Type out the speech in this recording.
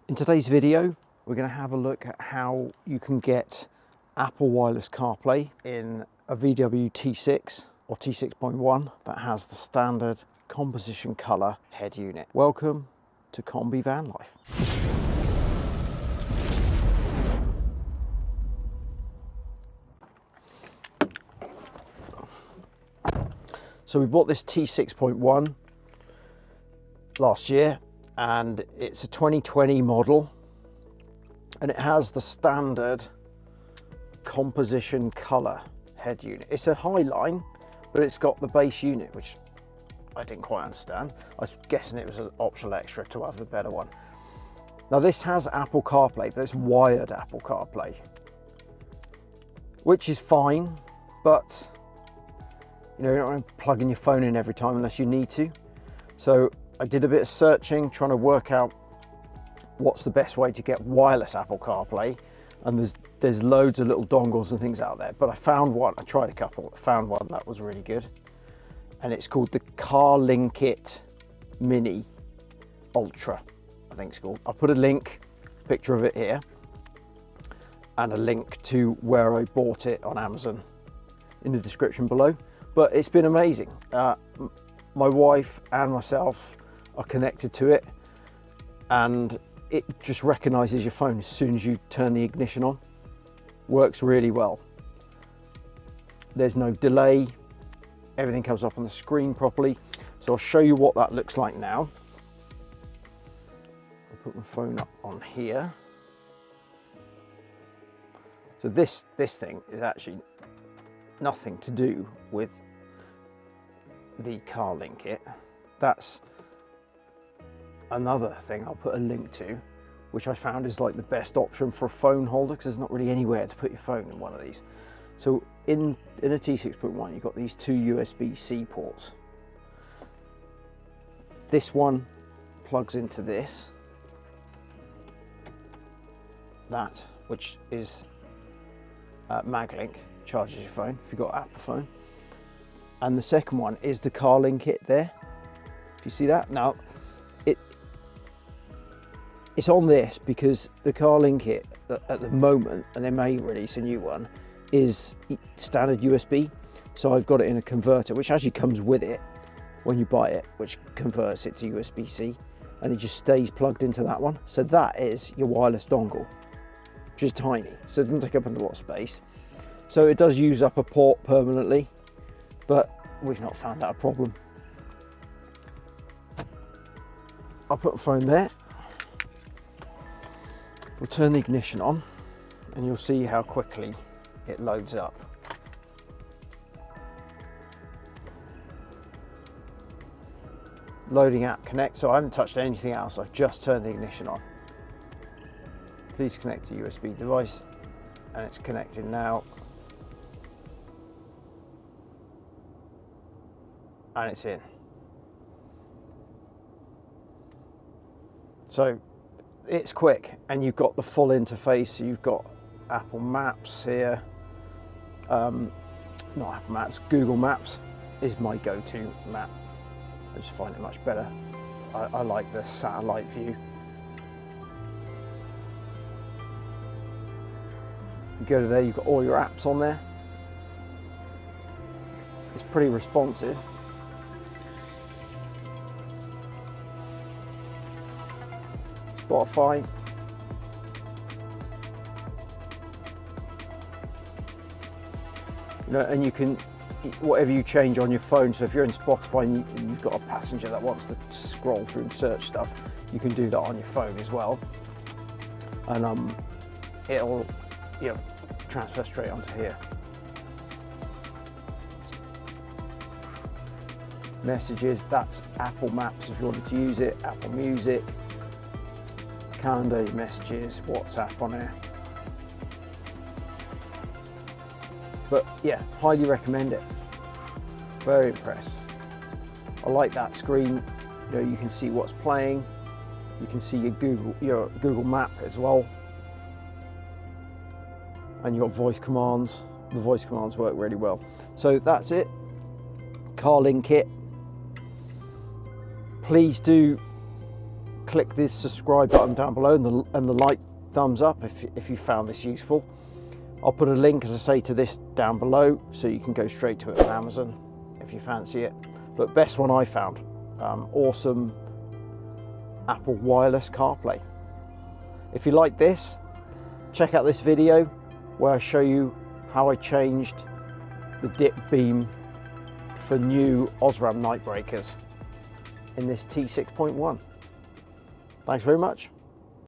In today's video, we're going to have a look at how you can get Apple Wireless CarPlay in a VW T6 or T6.1 that has the standard composition colour head unit. Welcome to Combi Van Life. So we bought this T6.1 last year, and it's a 2020 model, and it has the standard composition colour head unit. It's a high line, but it's got the base unit, which I didn't quite understand. I was guessing it was an optional extra to have the better one. Now this has Apple CarPlay, but it's wired Apple CarPlay, which is fine, but you know, you're not going to plug in your phone in every time unless you need to. So I did a bit of searching, trying to work out what's the best way to get wireless Apple CarPlay, and there's loads of little dongles and things out there, but I found one. I tried a couple, I found one that was really good, and it's called the Carlikit Mini Ultra, I think it's called. I'll put a picture of it here, and a link to where I bought it on Amazon in the description below. But it's been amazing. My wife and myself are connected to it, and it just recognizes your phone as soon as you turn the ignition on. Works really well. There's no delay. Everything comes up on the screen properly. So I'll show you what that looks like now. I'll put my phone up on here. So this thing is actually nothing to do with the Carlikit. That's another thing I'll put a link to, which I found is like the best option for a phone holder, because there's not really anywhere to put your phone in one of these. So in a T6.1 you've got these two USB-C ports. This one plugs into this, that which is MagLink, charges your phone if you've got an Apple phone, and the second one is the Carlikit there. Do you see that? Now it's on this because the Carlikit at the moment, and they may release a new one, is standard USB. So I've got it in a converter which actually comes with it when you buy it, which converts it to USB-C, and it just stays plugged into that one. So that is your wireless dongle, which is tiny, so it doesn't take up a lot of space. So it does use up a port permanently, but we've not found that a problem. I'll put the phone there. We'll turn the ignition on, and you'll see how quickly it loads up. Loading app connect, so I haven't touched anything else, I've just turned the ignition on. Please connect to USB device, and it's connected now. And it's in. So it's quick, and you've got the full interface. So you've got Apple Maps here. Not Apple Maps, Google Maps is my go-to map. I just find it much better. I like the satellite view. You go to there, you've got all your apps on there. It's pretty responsive. Spotify. You know, and you can, whatever you change on your phone, so if you're in Spotify and you've got a passenger that wants to scroll through and search stuff, you can do that on your phone as well, and it'll, you know, transfer straight onto here. Messages, that's Apple Maps if you wanted to use it, Apple Music, calendar, messages, WhatsApp on here. But yeah, highly recommend it. Very impressed. I like that screen. You know, you can see what's playing. You can see your Google Map as well. And you've got voice commands. The voice commands work really well. So that's it. Carlikit. Please do click the subscribe button down below and the like thumbs up if you found this useful. I'll put a link, as I say, to this down below so you can go straight to it on Amazon if you fancy it. But best one I found, awesome Apple wireless CarPlay. If you like this, check out this video where I show you how I changed the dip beam for new Osram night breakers in this T6.1. Thanks very much.